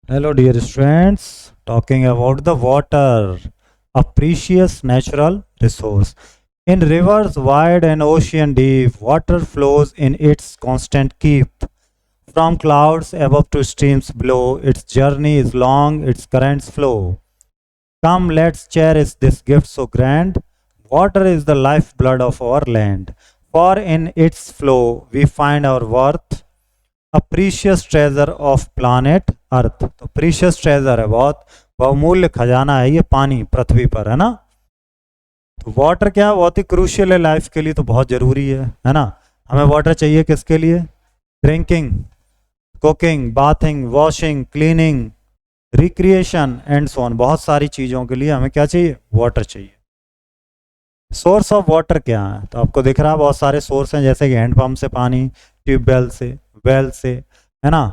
Hello, dear students. Talking about the water, a precious natural resource. In rivers wide and ocean deep, water flows in its constant keep. From clouds above to streams below, its journey is long, its currents flow. Come, let's cherish this gift so grand. Water is the lifeblood of our land. For in its flow, we find our worth. A precious treasure of planet earth. तो precious treasure है, बहुत बहुमूल्य खजाना है ये पानी पृथ्वी पर, है ना। तो वाटर क्या बहुत ही क्रूशियल है लाइफ के लिए, तो बहुत जरूरी है ना। हमें वाटर चाहिए किसके लिए? Drinking, cooking, bathing, washing, cleaning, recreation and so on. बहुत सारी चीज़ों के लिए हमें क्या चाहिए? वाटर चाहिए। सोर्स ऑफ वाटर क्या है? तो आपको दिख रहा है बहुत सारे सोर्स हैं, जैसे कि हैंडपम्प से पानी, ट्यूबवेल से, वेल से, है ना,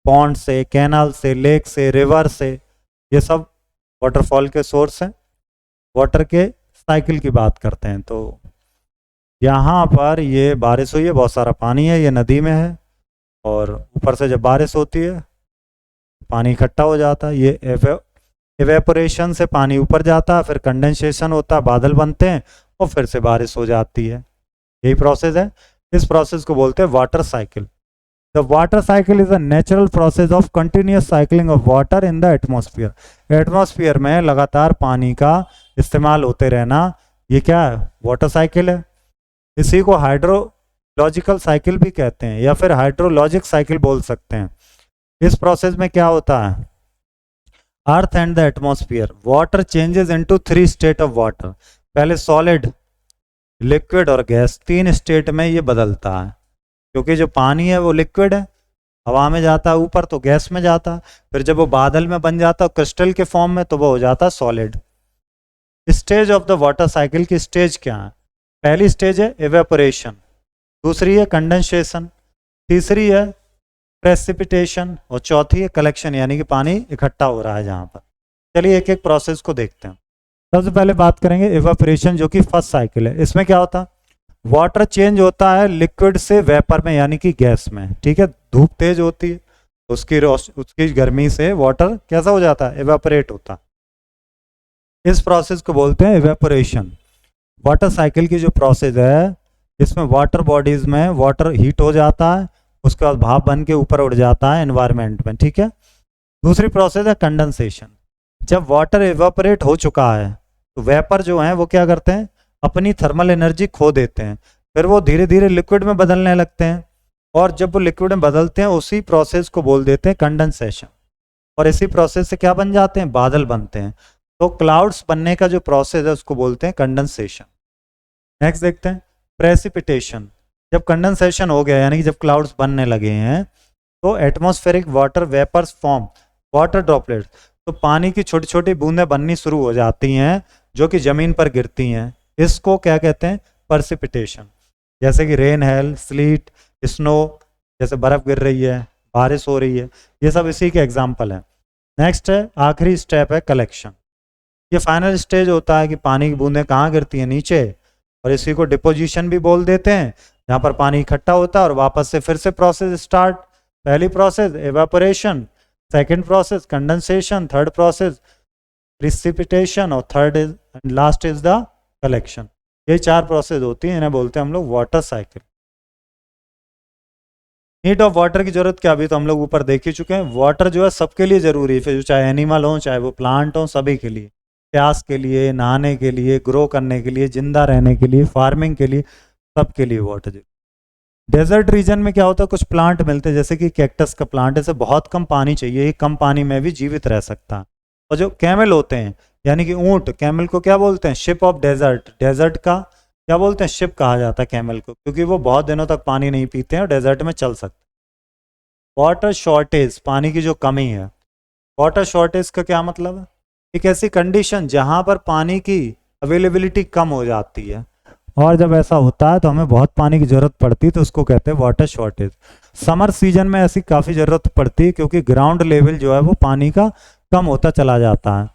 पॉन्ड से, कैनाल से, लेक से, रिवर से, ये सब वाटरफॉल के सोर्स हैं। वाटर के साइकिल की बात करते हैं तो यहाँ पर ये बारिश हुई है, बहुत सारा पानी है, ये नदी में है, और ऊपर से जब बारिश होती है पानी इकट्ठा हो जाता है। ये एवेपोरेशन से पानी ऊपर जाता है, फिर कंडेंसेशन होता है, बादल बनते हैं और फिर से बारिश हो जाती है। यही प्रोसेस है। इस प्रोसेस को बोलते हैं water cycle. The water cycle is a natural process of continuous cycling of water in the atmosphere. Atmosphere में लगातार पानी का इस्तेमाल होते रहना, ये क्या है? वाटर साइकिल है। इसी को हाइड्रोलॉजिकल साइकिल भी कहते हैं, या फिर हाइड्रोलॉजिक साइकिल बोल सकते हैं। इस प्रोसेस में क्या होता है? अर्थ and the atmosphere, water changes into 3 state of water. पहले सॉलिड, लिक्विड और गैस, 3 स्टेट में ये बदलता है, क्योंकि जो पानी है वो लिक्विड है, हवा में जाता है ऊपर तो गैस में जाता है, फिर जब वो बादल में बन जाता है क्रिस्टल के फॉर्म में तो वो हो जाता है solid. Stage of the water cycle की स्टेज क्या है? पहली स्टेज है एवेपोरेशन, दूसरी है कंडेंसेशन, तीसरी है प्रेसिपिटेशन, और चौथी है कलेक्शन, यानी कि पानी इकट्ठा हो रहा है जहाँ पर। चलिए एक एक प्रोसेस को देखते हैं। सबसे पहले बात करेंगे एवेपोरेशन, जो कि फर्स्ट साइकिल है। इसमें क्या होता है? वाटर चेंज होता है लिक्विड से वेपर में, यानी कि गैस में। ठीक है, धूप तेज होती है, उसकी गर्मी से वाटर कैसा हो जाता है? एवेपोरेट होता है। इस प्रोसेस को बोलते हैं एवेपोरेशन। वाटर साइकिल की जो प्रोसेस है, इसमें वाटर बॉडीज में वाटर हीट हो जाता है, उसके बाद भाप बन के ऊपर उड़ जाता है एनवायरमेंट में। ठीक है। दूसरी प्रोसेस है कंडेंसेशन। जब वाटर एवेपोरेट हो चुका है तो वेपर जो है वो क्या करते हैं? अपनी थर्मल एनर्जी खो देते हैं, फिर वो धीरे धीरे लिक्विड में बदलने लगते हैं, और जब वो लिक्विड में बदलते हैं उसी प्रोसेस को बोल देते हैं कंडेंसेशन। और इसी प्रोसेस से क्या बन जाते हैं? बादल बनते हैं। तो क्लाउड्स बनने का जो प्रोसेस है उसको बोलते हैं कंडेंसेशन। नेक्स्ट देखते हैं प्रेसिपिटेशन। जब कंडेंसेशन हो गया, यानी कि जब क्लाउड्स बनने लगे हैं, तो atmospheric water vapours form, water droplets, तो पानी की छोटी छोटी बूंदें बननी शुरू हो जाती हैं जो कि जमीन पर गिरती हैं। इसको क्या कहते हैं? पर्सिपिटेशन। जैसे कि रेन, हेल, स्लीट, स्नो, जैसे बर्फ गिर रही है, बारिश हो रही है, ये सब इसी के एग्जाम्पल हैं। नेक्स्ट है आखिरी स्टेप है कलेक्शन। ये फाइनल स्टेज होता है कि पानी की बूंदें कहाँ गिरती हैं? नीचे, और इसी को डिपोजिशन भी बोल देते हैं, जहाँ पर पानी इकट्ठा होता है और वापस से फिर से प्रोसेस स्टार्ट। पहली process evaporation, second process condensation, third process precipitation, और third is last is the collection. ये 4 प्रोसेस होती हैं, इन्हें बोलते हैं हम लोग water cycle. Need of water की जरूरत क्या? अभी तो हम लोग ऊपर देख ही चुके हैं। वाटर जो है सबके लिए जरूरी है, फिर चाहे एनिमल हो चाहे वो प्लांट हो, सभी के लिए। प्यास के लिए, नहाने के लिए, ग्रो करने के लिए, जिंदा रहने के लिए, फार्मिंग के लिए, सबके लिए वाटर। डेजर्ट रीजन में क्या होता है? कुछ प्लांट मिलते हैं, जैसे कि कैक्टस का प्लांट, ऐसे बहुत कम पानी चाहिए, ये कम पानी में भी जीवित रह सकता है। और जो कैमल होते हैं, यानी कि ऊंट, कैमल को क्या बोलते हैं? Ship of desert. डेजर्ट का क्या बोलते हैं? शिप कहा जाता है कैमल को, क्योंकि वो बहुत दिनों तक पानी नहीं पीते हैं और डेजर्ट में चल सकते हैं। वाटर शॉर्टेज, पानी की जो कमी है। वाटर शॉर्टेज का क्या मतलब है? एक ऐसी कंडीशन जहां पर पानी की अवेलेबिलिटी कम हो जाती है, और जब ऐसा होता है तो हमें बहुत पानी की जरूरत पड़ती है, तो उसको कहते हैं वाटर शॉर्टेज। समर सीजन में ऐसी काफ़ी ज़रूरत पड़ती है, क्योंकि ग्राउंड लेवल जो है वो पानी का कम होता चला जाता है।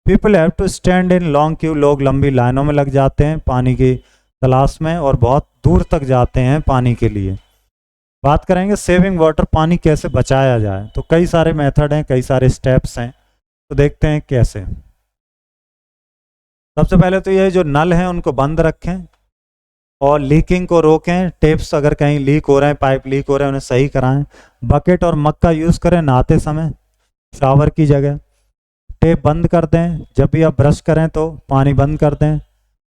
People have to stand in long queue, लोग लंबी लाइनों में लग जाते हैं पानी की तलाश में, और बहुत दूर तक जाते हैं पानी के लिए। बात करेंगे सेविंग वाटर, पानी कैसे बचाया जाए। तो कई सारे मेथड हैं, कई सारे स्टेप्स हैं, तो देखते हैं कैसे। सबसे पहले तो ये जो नल हैं उनको बंद रखें और लीकिंग को रोकें। टेप्स अगर कहीं लीक हो रहे हैं, पाइप लीक हो रहे हैं, उन्हें सही कराएं। बकेट और मग का यूज़ करें नहाते समय, शावर की जगह। टेप बंद कर दें, जब भी आप ब्रश करें तो पानी बंद कर दें।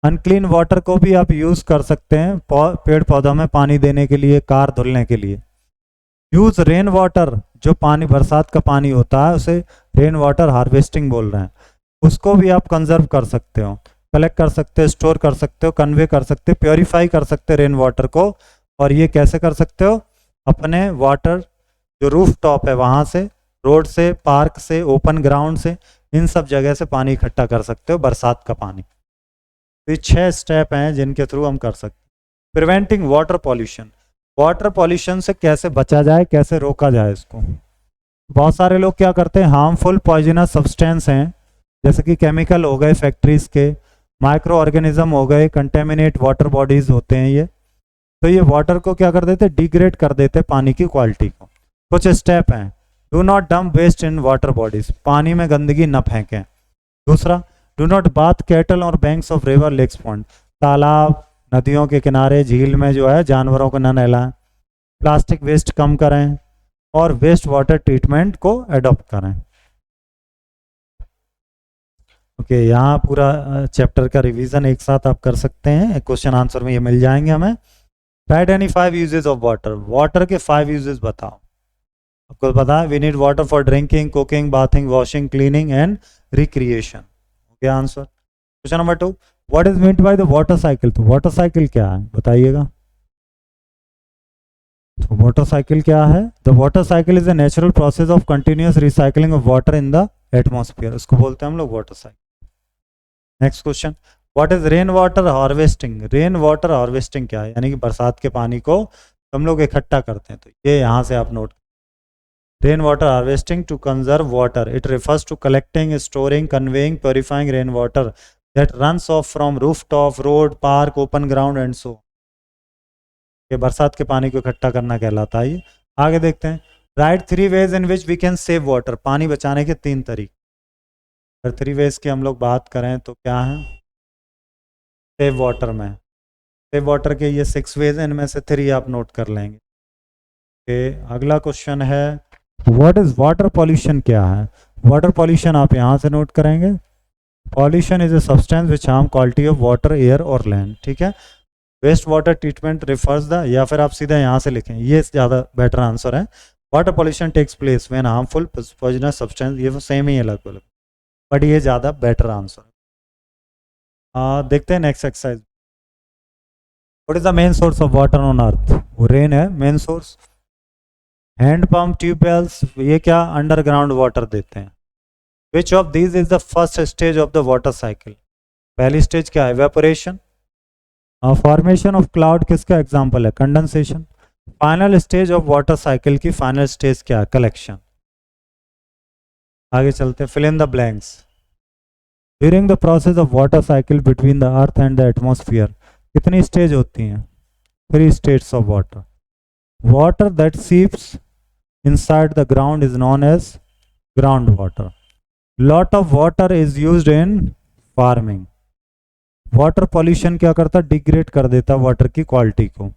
अनक्लीन वाटर को भी आप यूज़ कर सकते हैं पेड़ पौधों में पानी देने के लिए, कार धुलने के लिए। यूज़ रेन वाटर, जो पानी बरसात का पानी होता है उसे रेन वाटर हार्वेस्टिंग बोल रहे हैं, उसको भी आप कंजर्व कर सकते हो, कलेक्ट कर सकते हो, स्टोर कर सकते हो, कन्वे कर सकते हो, प्योरीफाई कर सकते हो रेन वाटर को। और ये कैसे कर सकते हो? अपने वाटर जो रूफ टॉप है वहाँ से, रोड से, पार्क से, ओपन ग्राउंड से, इन सब जगह से पानी इकट्ठा कर सकते हो, बरसात का पानी। तो ये 6 स्टेप हैं जिनके थ्रू हम कर सकते हैं। Preventing water pollution, water pollution से कैसे बचा जाए, कैसे रोका जाए इसको। बहुत सारे लोग क्या करते हैं, हार्मफुल पॉइजनस सब्सटेंस हैं, जैसे कि केमिकल हो गए फैक्ट्रीज के, माइक्रो ऑर्गेनिज्म हो गए, कंटेमिनेट वाटर बॉडीज होते हैं ये। तो ये वाटर को क्या कर देते, डिग्रेड कर देते पानी की क्वालिटी को। कुछ स्टेप हैं। Do not dump waste in water bodies, पानी में गंदगी न फेंकें। दूसरा, do not bath cattle on banks of river lakes pond, तालाब, नदियों के किनारे, झील में जो है जानवरों को न नहलाएं। प्लास्टिक वेस्ट कम करें और वेस्ट वाटर ट्रीटमेंट को अडॉप्ट करें। ओके, यहाँ पूरा चैप्टर का रिवीजन एक साथ आप कर सकते हैं, क्वेश्चन आंसर में ये मिल जाएंगे हमें। Write any 5 uses of water, water के 5 यूजेस बताओ। आपको पता है, we need water for drinking, cooking, bathing, washing, cleaning and recreation. Okay answer. Question number 2, what is meant by the water cycle. तो वाटर साइकिल क्या है बताइएगा। तो वाटर साइकिल क्या है? The water cycle is a natural process of continuous recycling of water in the atmosphere, उसको बोलते हैं हम लोग water cycle. Next question, what is rain water harvesting. Rain water harvesting क्या है, यानी कि बरसात के पानी को हम लोग इकट्ठा करते हैं। तो ये यहाँ से आप note, rain water harvesting to conserve water, it refers to collecting, storing, conveying, purifying rain water that runs off from rooftop, road, park, open ground and so. ये बरसात के पानी को इकट्ठा करना कहलाता है। आगे देखते हैं, write 3 ways in which we can save water, पानी बचाने के 3 तरीके। अगर 3 वेज की हम लोग बात करें तो क्या है सेव वाटर में? सेव वाटर के ये 6 वेज हैं, इनमें से 3 आप नोट कर लेंगे। अगला क्वेश्चन है, व्हाट इज वाटर पॉल्यूशन क्या है? वाटर पॉल्यूशन आप यहाँ से नोट करेंगे। Pollution is a substance which harm quality of water, air और लैंड। ठीक है, waste water treatment refers the, या फिर आप सीधा यहाँ से लिखें, ये ज़्यादा बेटर आंसर है। Water pollution takes place when harmful poisonous substance, ये सेम ही है लगभग, बट ये ज़्यादा बेटर आंसर है। देखते हैं next exercise. What is the main source of water on earth? वो रेन है main source. Hand pump, tube wells, ये क्या अंडरग्राउंड वाटर देते हैं। Which of these is the first stage of the water cycle? पहली स्टेज क्या है? Evaporation. Formation of cloud किसका एग्जाम्पल है? Condensation. Final stage of water cycle की फाइनल स्टेज क्या है? कलेक्शन। आगे चलते हैं, fill in the blanks. During the process of water cycle between the earth and the atmosphere कितनी स्टेज होती हैं? 3 states of water. Water that seeps inside the ground is known as groundwater. Lot of water is used in farming. Water pollution क्या करता? Degrade कर देता water की quality को।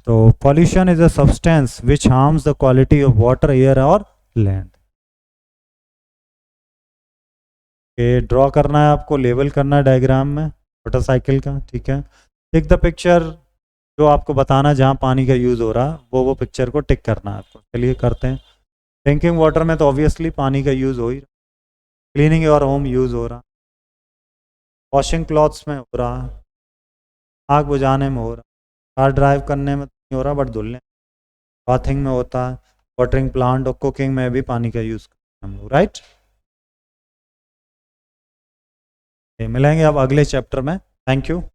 तो pollution is a substance which harms the quality of water, air और land. ये draw करना है आपको, लेबल करना है डायग्राम में वाटर साइकिल का। ठीक है, टिक द पिक्चर जो आपको बताना है जहाँ पानी का यूज़ हो रहा है, वो पिक्चर को टिक करना है आपको। चलिए करते हैं। ड्रिंकिंग वाटर में तो ऑब्वियसली पानी का यूज़ हो ही रहा, क्लीनिंग योर होम यूज़ हो रहा, वॉशिंग क्लॉथ्स में हो रहा, आग बुझाने में हो रहा, कार ड्राइव करने में नहीं हो रहा बट धुलने, बाथिंग में होता है, वाटरिंग प्लांट और कुकिंग में भी पानी का यूज़ करते हैं हम लोग। राइट, मिलेंगे अब अगले चैप्टर में। Thank you.